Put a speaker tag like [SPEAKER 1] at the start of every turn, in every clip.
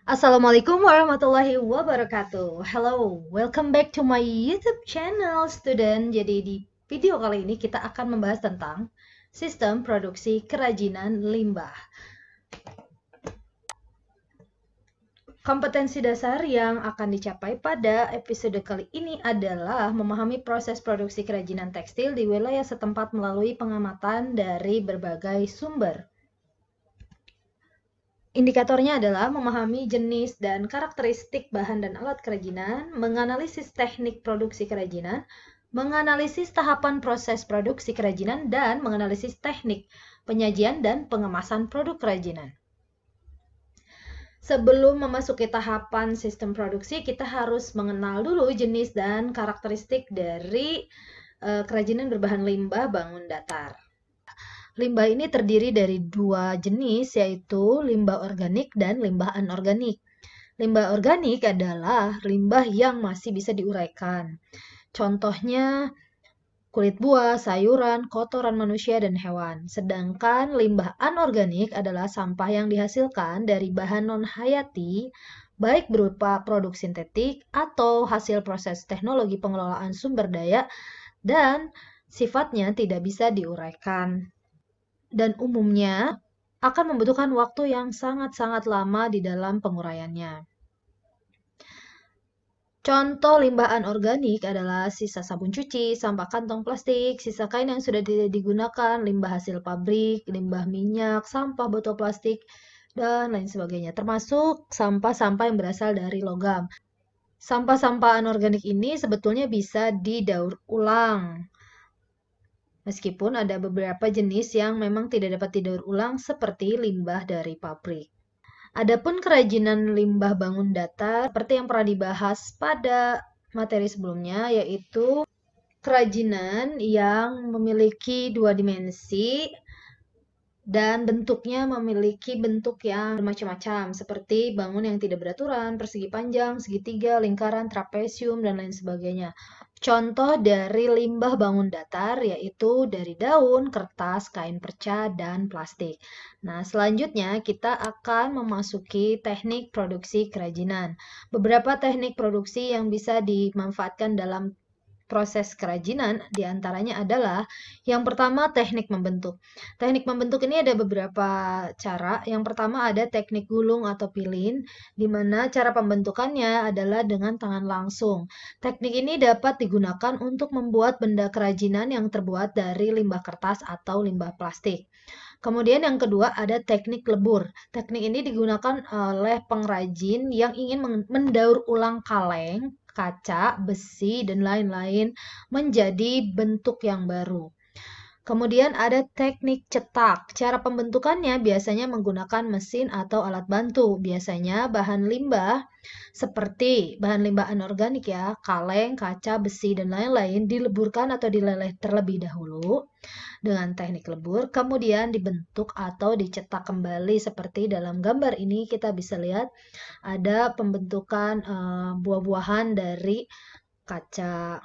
[SPEAKER 1] Assalamualaikum warahmatullahi wabarakatuh. Hello, welcome back to my YouTube channel, student. Jadi di video kali ini kita akan membahas tentang sistem produksi kerajinan limbah. Kompetensi dasar yang akan dicapai pada episode kali ini adalah memahami proses produksi kerajinan tekstil di wilayah setempat melalui pengamatan dari berbagai sumber. Indikatornya adalah memahami jenis dan karakteristik bahan dan alat kerajinan, menganalisis teknik produksi kerajinan, menganalisis tahapan proses produksi kerajinan, dan menganalisis teknik penyajian dan pengemasan produk kerajinan. Sebelum memasuki tahapan sistem produksi, kita harus mengenal dulu jenis dan karakteristik dari kerajinan berbahan limbah bangun datar. Limbah ini terdiri dari dua jenis, yaitu limbah organik dan limbah anorganik. Limbah organik adalah limbah yang masih bisa diuraikan. Contohnya kulit buah, sayuran, kotoran manusia, dan hewan. Sedangkan limbah anorganik adalah sampah yang dihasilkan dari bahan non-hayati, baik berupa produk sintetik atau hasil proses teknologi pengelolaan sumber daya, dan sifatnya tidak bisa diuraikan. Dan umumnya akan membutuhkan waktu yang sangat-sangat lama di dalam penguraiannya. Contoh limbah anorganik adalah sisa sabun cuci, sampah kantong plastik, sisa kain yang sudah tidak digunakan, limbah hasil pabrik, limbah minyak, sampah botol plastik, dan lain sebagainya, termasuk sampah-sampah yang berasal dari logam. Sampah-sampah anorganik ini sebetulnya bisa didaur ulang. Meskipun ada beberapa jenis yang memang tidak dapat didaur ulang seperti limbah dari pabrik. Adapun kerajinan limbah bangun datar seperti yang pernah dibahas pada materi sebelumnya, yaitu kerajinan yang memiliki dua dimensi dan bentuknya memiliki bentuk yang bermacam-macam seperti bangun yang tidak beraturan, persegi panjang, segitiga, lingkaran, trapesium, dan lain sebagainya. Contoh dari limbah bangun datar yaitu dari daun, kertas, kain perca, dan plastik. Nah, selanjutnya kita akan memasuki teknik produksi kerajinan. Beberapa teknik produksi yang bisa dimanfaatkan dalam proses kerajinan diantaranya adalah yang pertama teknik membentuk. Teknik membentuk ini ada beberapa cara. Yang pertama ada teknik gulung atau pilin, di mana cara pembentukannya adalah dengan tangan langsung. Teknik ini dapat digunakan untuk membuat benda kerajinan yang terbuat dari limbah kertas atau limbah plastik. Kemudian yang kedua ada teknik lebur. Teknik ini digunakan oleh pengrajin yang ingin mendaur ulang kaleng, kaca, besi, dan lain-lain menjadi bentuk yang baru. Kemudian ada teknik cetak. Cara pembentukannya biasanya menggunakan mesin atau alat bantu. Biasanya bahan limbah seperti bahan limbah anorganik ya, kaleng, kaca, besi, dan lain-lain dileburkan atau dileleh terlebih dahulu dengan teknik lebur, kemudian dibentuk atau dicetak kembali seperti dalam gambar ini kita bisa lihat ada pembentukan buah-buahan dari kaca.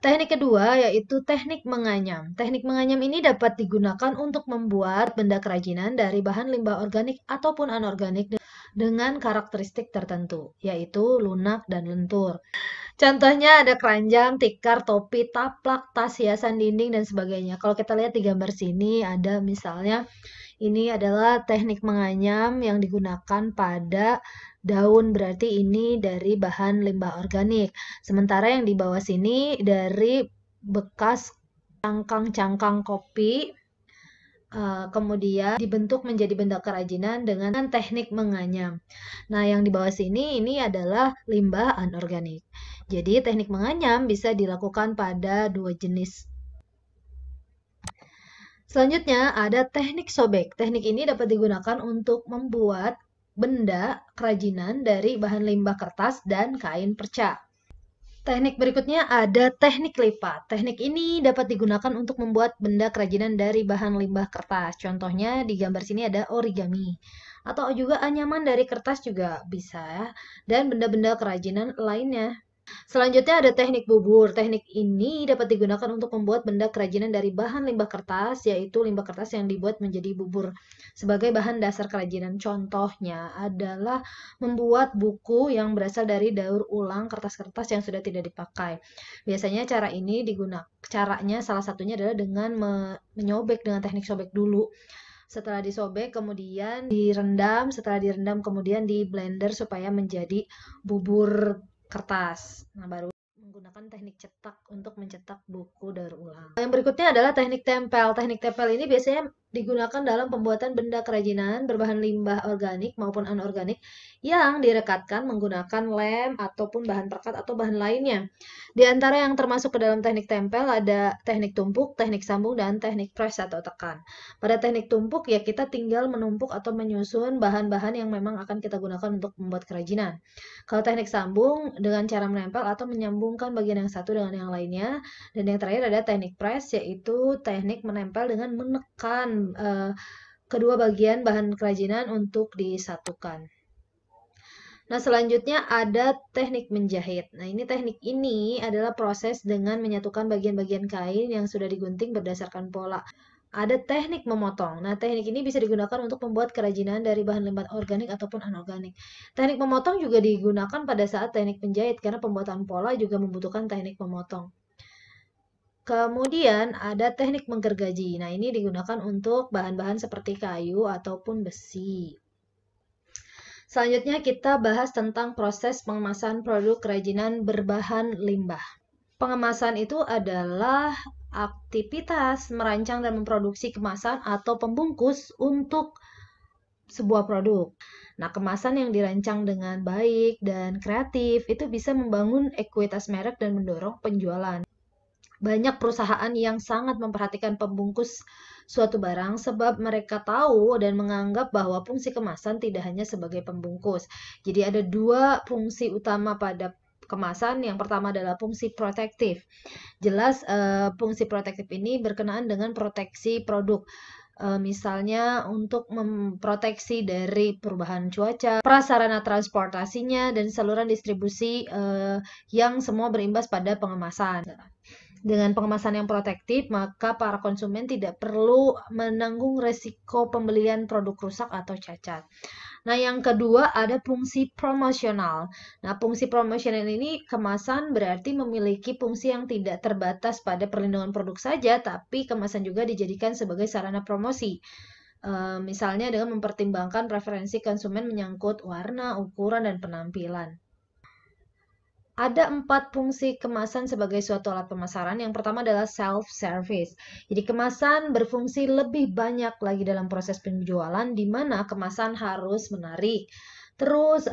[SPEAKER 1] Teknik kedua yaitu teknik menganyam. Teknik menganyam ini dapat digunakan untuk membuat benda kerajinan dari bahan limbah organik ataupun anorganik dengan karakteristik tertentu, yaitu lunak dan lentur. Contohnya ada keranjang, tikar, topi, taplak, tas, hiasan dinding, dan sebagainya. Kalau kita lihat di gambar sini ada misalnya ini adalah teknik menganyam yang digunakan pada daun, berarti ini dari bahan limbah organik. Sementara yang di bawah sini dari bekas cangkang-cangkang kopi, kemudian dibentuk menjadi benda kerajinan dengan teknik menganyam. Nah, yang di bawah sini ini adalah limbah anorganik. Jadi, teknik menganyam bisa dilakukan pada dua jenis. Selanjutnya, ada teknik sobek. Teknik ini dapat digunakan untuk membuat benda kerajinan dari bahan limbah kertas dan kain perca. Teknik berikutnya ada teknik lipat. Teknik ini dapat digunakan untuk membuat benda kerajinan dari bahan limbah kertas. Contohnya di gambar sini ada origami. Atau juga anyaman dari kertas juga bisa ya. Dan benda-benda kerajinan lainnya. Selanjutnya ada teknik bubur. Teknik ini dapat digunakan untuk membuat benda kerajinan dari bahan limbah kertas, yaitu limbah kertas yang dibuat menjadi bubur sebagai bahan dasar kerajinan. Contohnya adalah membuat buku yang berasal dari daur ulang kertas-kertas yang sudah tidak dipakai. Biasanya caranya salah satunya adalah dengan menyobek dengan teknik sobek dulu. Setelah disobek kemudian direndam, setelah direndam kemudian di blender supaya menjadi bubur kertas. Nah, baru menggunakan teknik cetak untuk mencetak buku daur ulang. Yang berikutnya adalah teknik tempel. Teknik tempel ini biasanya digunakan dalam pembuatan benda kerajinan berbahan limbah organik maupun anorganik yang direkatkan menggunakan lem ataupun bahan perekat atau bahan lainnya. Di antara yang termasuk ke dalam teknik tempel ada teknik tumpuk, teknik sambung, dan teknik press atau tekan. Pada teknik tumpuk ya kita tinggal menumpuk atau menyusun bahan-bahan yang memang akan kita gunakan untuk membuat kerajinan. Kalau teknik sambung dengan cara menempel atau menyambungkan bagian yang satu dengan yang lainnya. Dan yang terakhir ada teknik press, yaitu teknik menempel dengan menekan kedua bagian bahan kerajinan untuk disatukan. Nah, selanjutnya ada teknik menjahit. Nah, teknik ini adalah proses dengan menyatukan bagian-bagian kain yang sudah digunting berdasarkan pola. Ada teknik memotong. Nah, teknik ini bisa digunakan untuk membuat kerajinan dari bahan limbah organik ataupun anorganik. Teknik memotong juga digunakan pada saat teknik menjahit karena pembuatan pola juga membutuhkan teknik memotong. Kemudian ada teknik menggergaji. Nah, ini digunakan untuk bahan-bahan seperti kayu ataupun besi. Selanjutnya kita bahas tentang proses pengemasan produk kerajinan berbahan limbah. Pengemasan itu adalah aktivitas merancang dan memproduksi kemasan atau pembungkus untuk sebuah produk. Nah, kemasan yang dirancang dengan baik dan kreatif itu bisa membangun ekuitas merek dan mendorong penjualan. Banyak perusahaan yang sangat memperhatikan pembungkus suatu barang sebab mereka tahu dan menganggap bahwa fungsi kemasan tidak hanya sebagai pembungkus. Jadi ada dua fungsi utama pada kemasan. Yang pertama adalah fungsi protektif. Jelas fungsi protektif ini berkenaan dengan proteksi produk. Misalnya untuk memproteksi dari perubahan cuaca, prasarana transportasinya, dan saluran distribusi yang semua berimbas pada pengemasan. Dengan pengemasan yang protektif, maka para konsumen tidak perlu menanggung resiko pembelian produk rusak atau cacat. Nah, yang kedua ada fungsi promosional. Nah, fungsi promosional ini kemasan berarti memiliki fungsi yang tidak terbatas pada perlindungan produk saja, tapi kemasan juga dijadikan sebagai sarana promosi. Misalnya dengan mempertimbangkan preferensi konsumen menyangkut warna, ukuran, dan penampilan. Ada 4 fungsi kemasan sebagai suatu alat pemasaran. Yang pertama adalah self-service. Jadi kemasan berfungsi lebih banyak lagi dalam proses penjualan, di mana kemasan harus menarik. Terus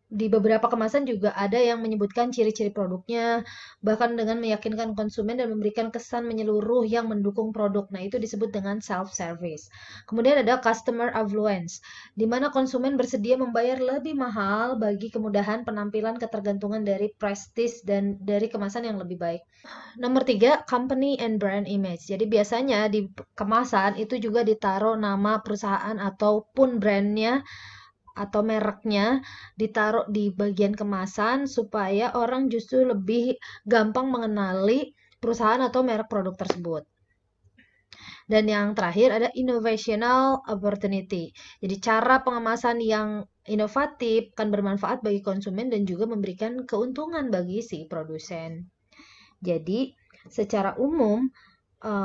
[SPEAKER 1] di beberapa kemasan juga ada yang menyebutkan ciri-ciri produknya, bahkan dengan meyakinkan konsumen dan memberikan kesan menyeluruh yang mendukung produk. Nah, itu disebut dengan self-service. Kemudian ada customer affluence, di mana konsumen bersedia membayar lebih mahal bagi kemudahan penampilan ketergantungan dari prestis dan dari kemasan yang lebih baik. Nomor 3, company and brand image. Jadi biasanya di kemasan itu juga ditaruh nama perusahaan ataupun brandnya atau mereknya ditaruh di bagian kemasan supaya orang justru lebih gampang mengenali perusahaan atau merek produk tersebut. Dan yang terakhir ada innovational opportunity. Jadi cara pengemasan yang inovatif akan bermanfaat bagi konsumen dan juga memberikan keuntungan bagi si produsen. Jadi secara umum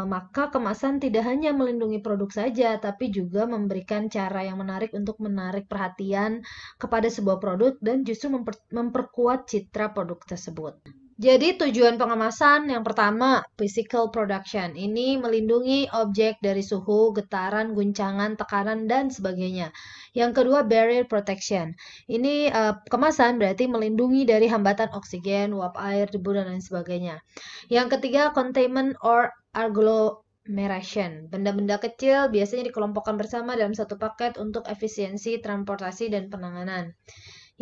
[SPEAKER 1] maka kemasan tidak hanya melindungi produk saja, tapi juga memberikan cara yang menarik untuk menarik perhatian kepada sebuah produk dan justru memperkuat citra produk tersebut. Jadi tujuan pengemasan yang pertama, physical production. Ini melindungi objek dari suhu, getaran, guncangan, tekanan, dan sebagainya. Yang kedua, barrier protection. Ini kemasan berarti melindungi dari hambatan oksigen, uap air, debu, dan lain sebagainya. Yang ketiga, containment or agglomeration. Benda-benda kecil biasanya dikelompokkan bersama dalam satu paket untuk efisiensi transportasi dan penanganan.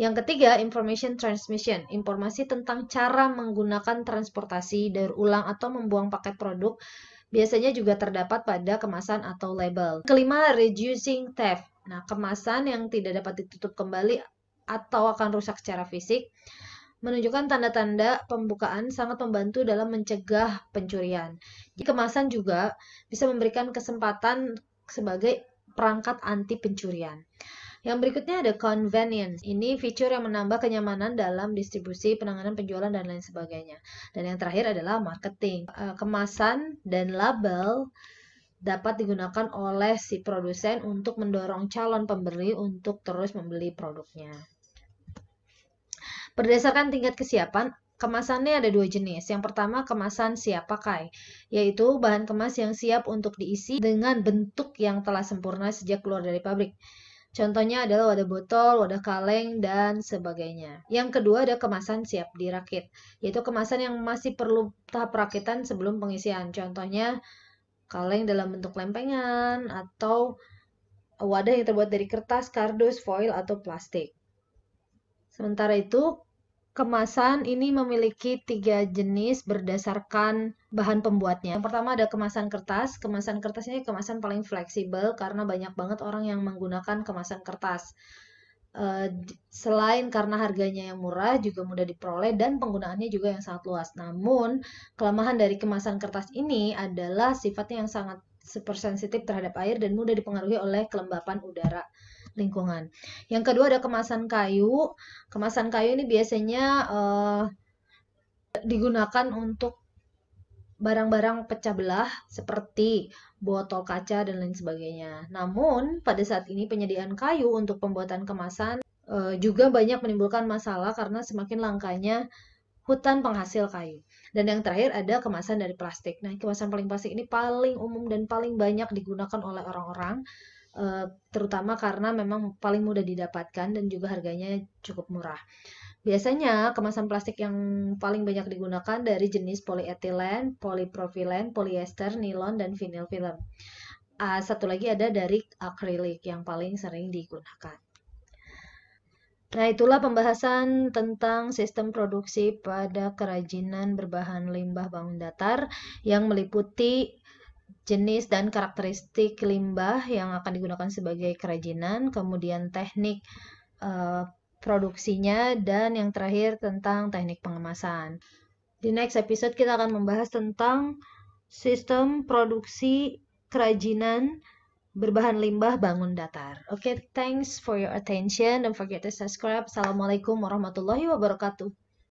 [SPEAKER 1] Yang ketiga, information transmission. Informasi tentang cara menggunakan transportasi, daur ulang, atau membuang paket produk biasanya juga terdapat pada kemasan atau label. Kelima, reducing theft. Nah, kemasan yang tidak dapat ditutup kembali atau akan rusak secara fisik menunjukkan tanda-tanda pembukaan sangat membantu dalam mencegah pencurian. Jadi kemasan juga bisa memberikan kesempatan sebagai perangkat anti pencurian. Yang berikutnya ada convenience. Ini fitur yang menambah kenyamanan dalam distribusi, penanganan penjualan, dan lain sebagainya. Dan yang terakhir adalah marketing. Kemasan dan label dapat digunakan oleh si produsen untuk mendorong calon pembeli untuk terus membeli produknya. Berdasarkan tingkat kesiapan, kemasannya ada dua jenis. Yang pertama, kemasan siap pakai, yaitu bahan kemas yang siap untuk diisi dengan bentuk yang telah sempurna sejak keluar dari pabrik. Contohnya adalah wadah botol, wadah kaleng, dan sebagainya. Yang kedua ada kemasan siap dirakit, yaitu kemasan yang masih perlu tahap perakitan sebelum pengisian. Contohnya kaleng dalam bentuk lempengan, atau wadah yang terbuat dari kertas, kardus, foil, atau plastik. Sementara itu, kemasan ini memiliki 3 jenis berdasarkan bahan pembuatnya. Yang pertama ada kemasan kertas. Kemasan kertas ini kemasan paling fleksibel karena banyak banget orang yang menggunakan kemasan kertas. Selain karena harganya yang murah, juga mudah diperoleh dan penggunaannya juga yang sangat luas. Namun, kelemahan dari kemasan kertas ini adalah sifatnya yang sangat super sensitif terhadap air dan mudah dipengaruhi oleh kelembapan udara lingkungan. Yang kedua ada kemasan kayu. Kemasan kayu ini biasanya digunakan untuk barang-barang pecah belah seperti botol kaca dan lain sebagainya. Namun, pada saat ini penyediaan kayu untuk pembuatan kemasan juga banyak menimbulkan masalah karena semakin langkanya hutan penghasil kayu. Dan yang terakhir ada kemasan dari plastik. Nah, kemasan paling plastik ini paling umum dan paling banyak digunakan oleh orang-orang, terutama karena memang paling mudah didapatkan dan juga harganya cukup murah. Biasanya kemasan plastik yang paling banyak digunakan dari jenis polietilen, polipropilen, polyester, nilon, dan vinyl film. Satu lagi ada dari akrilik yang paling sering digunakan. Nah, itulah pembahasan tentang sistem produksi pada kerajinan berbahan limbah bangun datar yang meliputi jenis dan karakteristik limbah yang akan digunakan sebagai kerajinan, kemudian teknik produksinya, dan yang terakhir tentang teknik pengemasan. Di next episode kita akan membahas tentang sistem produksi kerajinan berbahan limbah bangun datar. Oke, thanks for your attention. Don't forget to subscribe. Assalamualaikum warahmatullahi wabarakatuh.